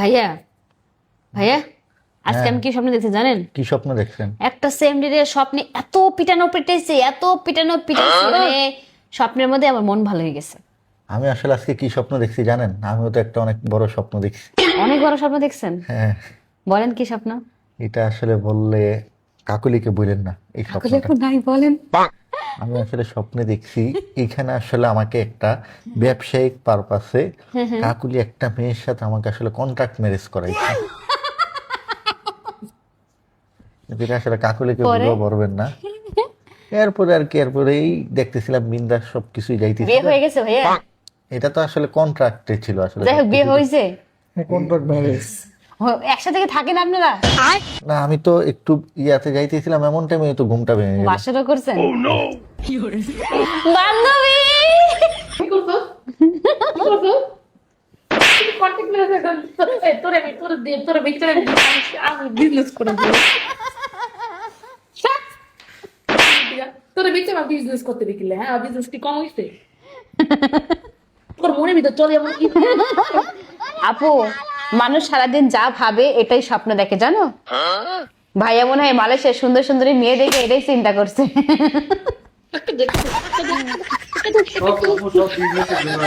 ভাইয়া ভাইয়া আজকে হ্যাঁ। আমি কি স্বপ্ন দেখছি জানেন? কি স্বপ্ন দেখছেন? একটা সেম ডে স্বপ্নে এত পিটানো পিটাইছে মানে স্বপ্নের মধ্যে আমার মন ভালো হয়ে গেছে। আমি আসলে আজকে কি স্বপ্ন দেখছি জানেন? আমিও তো একটা অনেক বড় স্বপ্ন দেখছি। অনেক বড় স্বপ্ন দেখছেন? হ্যাঁ, বলেন কি স্বপ্ন? এটা আসলে বললে কাকুলিকে বললেন না এই স্বপ্নটা। নাই বলেন। আমি আসলে স্বপ্নে দেখছি এখানে আসলে আমাকে একটা ব্যবসায়িক পারপাসে কাকুলি একটা মেয়ের সাথে আমাকে আসলে কন্ট্রাক্ট ম্যারেজ করাইছে। যেটা আসলে কাকুলিকে পরে? বলবো পারবেন না। এরপরে আর কি এরপরেই দেখতেছিলাম বিন্দাস সবকিছুই বিয়ে যাইতেছিল। হয়ে গেছে ভাইয়া? এটা তো আসলে কন্ট্রাক্টে ছিল আসলে যাই হোক বিয়ে সবকিছু। হয়েছে। কন্ট্রাক্ট ম্যারেজ একসাথে কি থাকেন আপনারা? না, আমি তো একটু ইয়াতে যাইতেছিলাম এমন টাইমে তো ঘুমটা ভেঙে গেল। বাসরও করছেন? বান্ধবী কি করছো? কি করছো? কন্টাক্ট লেগে তোরে ভিতরে আমি বিজনেস করে দেবো। তোরে ভিতরে আমি বিজনেস করতে বিকিলে, হ্যাঁ বিজনেস কি কম হইছে? তোর মনের ভিতর চলে এমন কি? আপু, মানুষ সারাদিন যা ভাবে এটাই স্বপ্ন দেখে জানো? ভাইয়া মনে হয় মালয়েশিয়ার সুন্দর সুন্দরী মেয়ে দেখে এটাই চিন্তা করছে। সব বিজনেসের জন্য